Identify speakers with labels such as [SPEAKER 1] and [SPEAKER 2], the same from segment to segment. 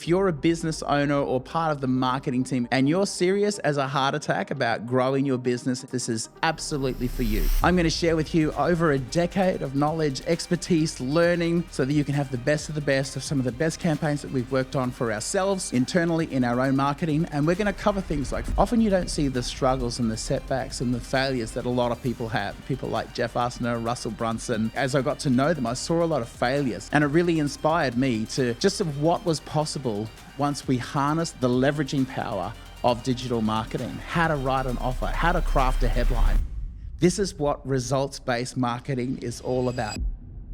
[SPEAKER 1] If you're a business owner or part of the marketing team and you're serious as a heart attack about growing your business, this is absolutely for you. I'm going to share with you over a decade of knowledge, expertise, learning, so that you can have the best of some of the best campaigns that we've worked on for ourselves internally in our own marketing. And we're going to cover things like, often you don't see the struggles and the setbacks and the failures that a lot of people have. People like Usner, Russell Brunson. As I got to know them, I saw a lot of failures, and it really inspired me to just of what was possible once we harness the leveraging power of digital marketing, how to write an offer, how to craft a headline. This is what results-based marketing is all about.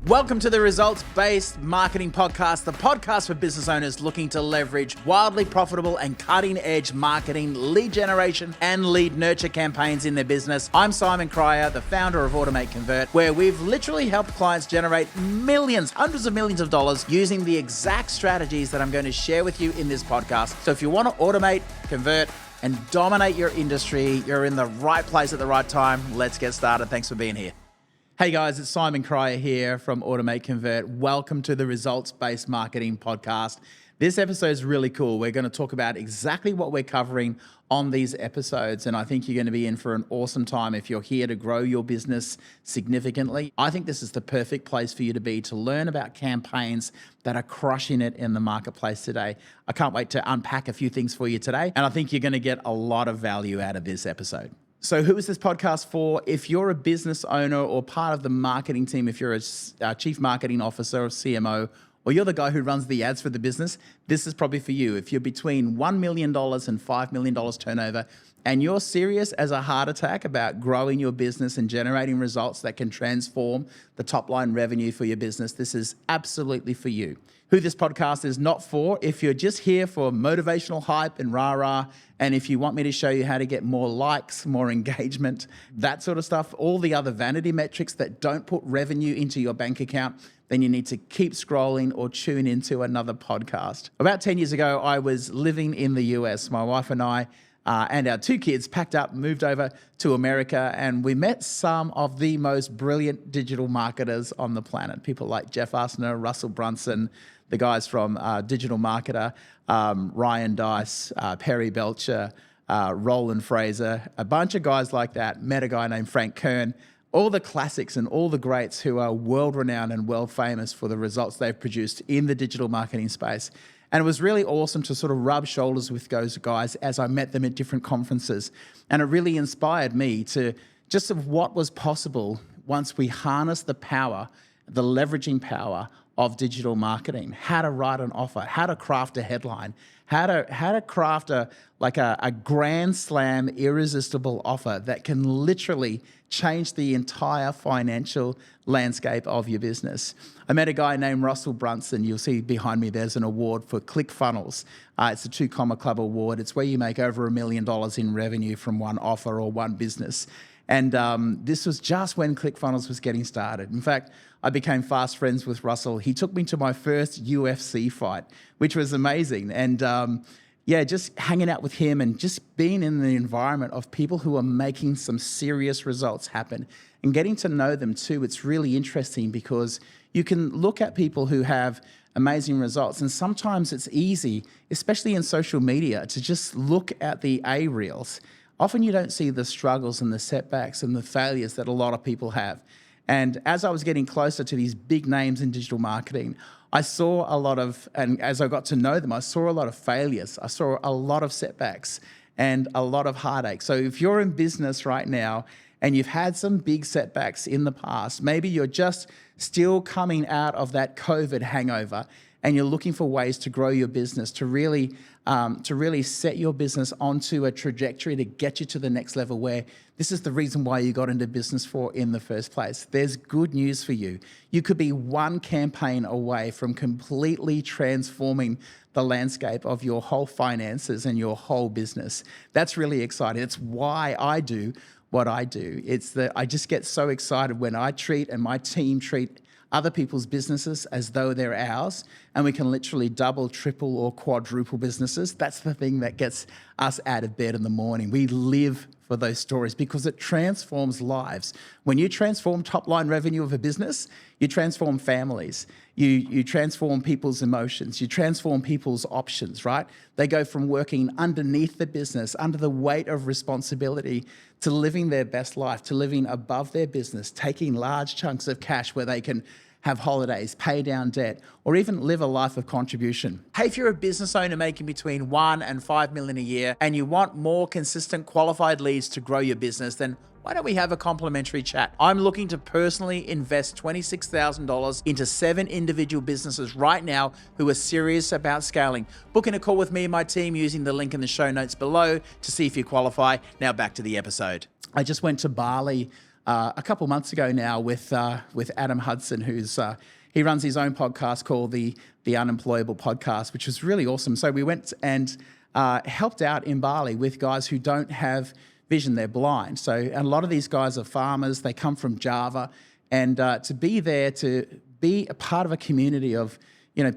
[SPEAKER 1] Welcome to the Results-Based Marketing Podcast, the podcast for business owners looking to leverage wildly profitable and cutting-edge marketing, lead generation, and lead nurture campaigns in their business. I'm Simeon Cryer, the founder of Automate Convert, where we've literally helped clients generate millions, hundreds of millions of dollars using the exact strategies that I'm going to share with you in this podcast. So if you want to automate, convert, and dominate your industry, you're in the right place at the right time. Let's get started. Thanks for being here. Hey guys, it's Simeon Cryer here from Automate Convert. Welcome to the Results-Based Marketing Podcast. This episode is really cool. We're going to talk about exactly what we're covering on these episodes, and I think you're going to be in for an awesome time if you're here to grow your business significantly. I think this is the perfect place for you to be to learn about campaigns that are crushing it in the marketplace today. I can't wait to unpack a few things for you today, and I think you're going to get a lot of value out of this episode. So who is this podcast for? If you're a business owner or part of the marketing team, if you're a chief marketing officer or CMO, or you're the guy who runs the ads for the business, this is probably for you. If you're between $1 million and $5 million turnover, and you're serious as a heart attack about growing your business and generating results that can transform the top line revenue for your business, this is absolutely for you. Who this podcast is not for, if you're just here for motivational hype and rah-rah, and if you want me to show you how to get more likes, more engagement, that sort of stuff, all the other vanity metrics that don't put revenue into your bank account, then you need to keep scrolling or tune into another podcast. About 10 years ago, I was living in the US. My wife and I and our two kids packed up, moved over to America, and we met some of the most brilliant digital marketers on the planet. People like Usner, Russell Brunson, the guys from Digital Marketer, Ryan Dice, Perry Belcher, Roland Fraser, a bunch of guys like that. Met a guy named Frank Kern, all the classics and all the greats who are world-renowned and world-famous for the results they've produced in the digital marketing space. And it was really awesome to sort of rub shoulders with those guys as I met them at different conferences. And it really inspired me to just of what was possible once we harness the power, the leveraging power of digital marketing, how to write an offer, how to craft a headline, how to craft a grand slam irresistible offer that can literally change the entire financial landscape of your business. I met a guy named Russell Brunson. You'll see behind me there's an award for ClickFunnels. It's a 2 Comma Club award. It's where you make over $1 million in revenue from one offer or one business. And this was just when ClickFunnels was getting started. In fact, I became fast friends with Russell. He took me to my first UFC fight, which was amazing. And just hanging out with him and just being in the environment of people who are making some serious results happen and getting to know them too. It's really interesting because you can look at people who have amazing results, and sometimes it's easy, especially in social media, to just look at the A-reels. Often you don't see the struggles and the setbacks and the failures that a lot of people have. And as I was getting closer to these big names in digital marketing, I saw a lot of, and as I got to know them, I saw a lot of failures. I saw a lot of setbacks and a lot of heartache. So if you're in business right now and you've had some big setbacks in the past, maybe you're just still coming out of that COVID hangover and you're looking for ways to grow your business, to really set your business onto a trajectory to get you to the next level where this is the reason why you got into business for in the first place. There's good news for you. You could be one campaign away from completely transforming the landscape of your whole finances and your whole business. That's really exciting. It's why I do what I do. It's that I just get so excited when I treat and my team treat other people's businesses as though they're ours, and we can literally double, triple, or quadruple businesses. That's the thing that gets us out of bed in the morning. We live for those stories because it transforms lives. When you transform top line revenue of a business, you transform families. You transform people's emotions. You transform people's options, right? They go from working underneath the business, under the weight of responsibility, to living their best life, to living above their business, taking large chunks of cash where they can have holidays, pay down debt, or even live a life of contribution. Hey, if you're a business owner making between 1 and 5 million a year and you want more consistent qualified leads to grow your business, then why don't we have a complimentary chat? I'm looking to personally invest $26,000 into 7 individual businesses right now who are serious about scaling. Book in a call with me and my team using the link in the show notes below to see if you qualify. Now back to the episode. I just went to Bali a couple months ago now with Adam Hudson, who's he runs his own podcast called the Unemployable Podcast, which was really awesome. So we went and helped out in Bali with guys who don't have vision, they're blind. So and a lot of these guys are farmers, they come from Java, and to be there, to be a part of a community of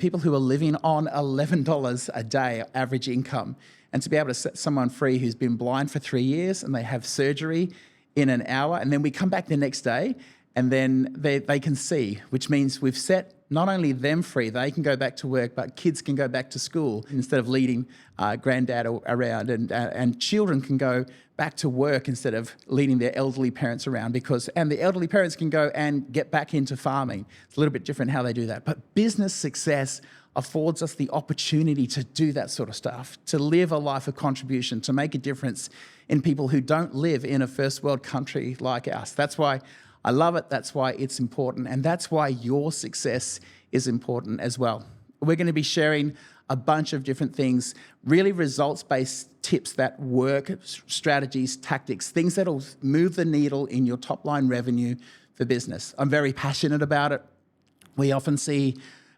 [SPEAKER 1] people who are living on $11 a day average income, and to be able to set someone free who's been blind for 3 years and they have surgery in an hour, and then we come back the next day and then they can see, which means we've set not only them free, they can go back to work, but kids can go back to school instead of leading granddad around, and children can go back to work instead of leading their elderly parents around, and the elderly parents can go and get back into farming. It's a little bit different how they do that. But business success affords us the opportunity to do that sort of stuff, to live a life of contribution, to make a difference in people who don't live in a first world country like ours. That's why I love it. That's why it's important. And that's why your success is important as well. We're going to be sharing a bunch of different things, really results-based tips that work, strategies, tactics, things that'll move the needle in your top line revenue for business. I'm very passionate about it. We often see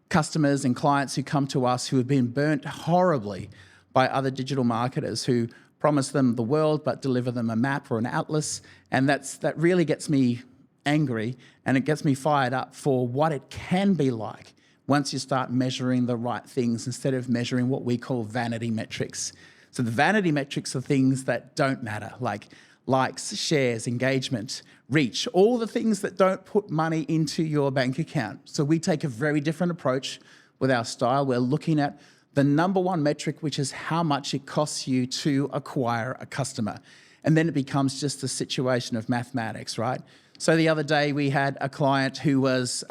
[SPEAKER 1] customers and clients who come to us who have been burnt horribly by other digital marketers who promise them the world but deliver them a map or an atlas, and that really gets me angry, and it gets me fired up for what it can be like once you start measuring the right things instead of measuring what we call vanity metrics. So the vanity metrics are things that don't matter, like likes, shares, engagement, reach, all the things that don't put money into your bank account. So we take a very different approach with our style. We're looking at the number one metric, which is how much it costs you to acquire a customer. And then it becomes just a situation of mathematics, right? So the other day we had a client who was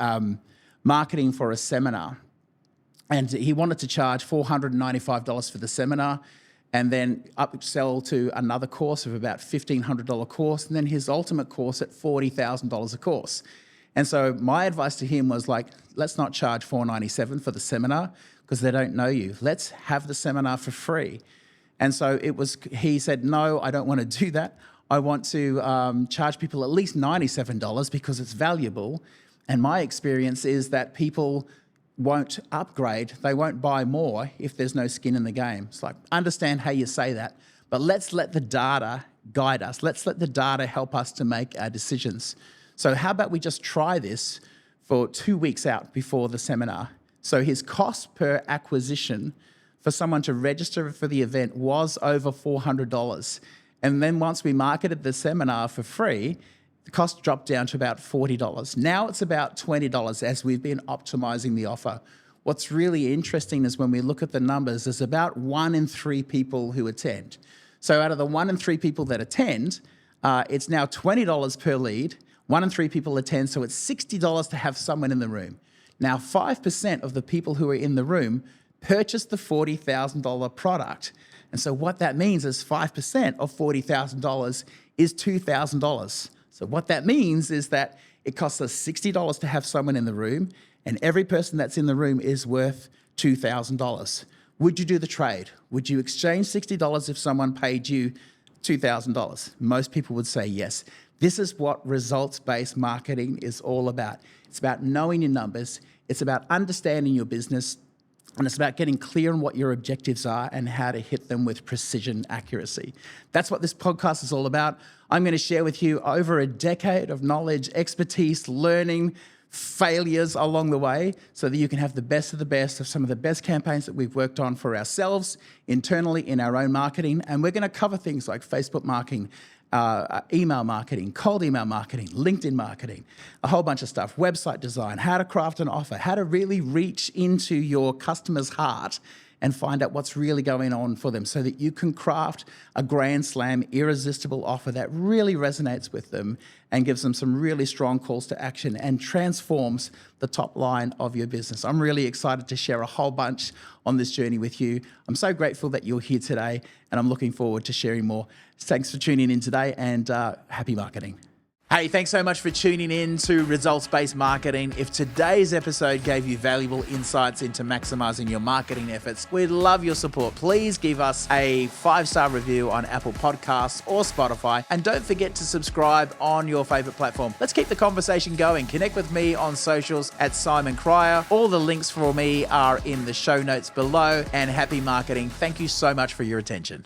[SPEAKER 1] marketing for a seminar, and he wanted to charge $495 for the seminar and then upsell to another course of about $1,500 course, and then his ultimate course at $40,000 a course. And so my advice to him was like, let's not charge $497 for the seminar because they don't know you. Let's have the seminar for free. And so he said, no, I don't want to do that. I want to charge people at least $97 because it's valuable. And my experience is that people won't upgrade, they won't buy more if there's no skin in the game. It's like, understand how you say that, but let's let the data guide us. Let's let the data help us to make our decisions. So how about we just try this for 2 weeks out before the seminar? So his cost per acquisition for someone to register for the event was over $400. And then once we marketed the seminar for free, the cost dropped down to about $40. Now it's about $20 as we've been optimizing the offer. What's really interesting is when we look at the numbers, there's about 1 in 3 people who attend. So out of the 1 in 3 people that attend, it's now $20 per lead. 1 in 3 people attend, so it's $60 to have someone in the room. Now 5% of the people who are in the room purchased the $40,000 product. And so what that means is 5% of $40,000 is $2,000. So what that means is that it costs us $60 to have someone in the room, and every person that's in the room is worth $2,000. Would you do the trade? Would you exchange $60 if someone paid you $2,000? Most people would say yes. This is what results-based marketing is all about. It's about knowing your numbers. It's about understanding your business. And it's about getting clear on what your objectives are and how to hit them with precision accuracy. That's what this podcast is all about. I'm going to share with you over a decade of knowledge, expertise, learning, failures along the way so that you can have the best of some of the best campaigns that we've worked on for ourselves, internally in our own marketing. And we're going to cover things like Facebook marketing, email marketing, cold email marketing, LinkedIn marketing, a whole bunch of stuff, website design, how to craft an offer, how to really reach into your customer's heart and find out what's really going on for them so that you can craft a grand slam, irresistible offer that really resonates with them and gives them some really strong calls to action and transforms the top line of your business. I'm really excited to share a whole bunch on this journey with you. I'm so grateful that you're here today, and I'm looking forward to sharing more. Thanks for tuning in today, and happy marketing. Hey, thanks so much for tuning in to Results-Based Marketing. If today's episode gave you valuable insights into maximizing your marketing efforts, we'd love your support. Please give us a 5-star review on Apple Podcasts or Spotify. And don't forget to subscribe on your favorite platform. Let's keep the conversation going. Connect with me on socials at Simeon Cryer. All the links for me are in the show notes below. And happy marketing. Thank you so much for your attention.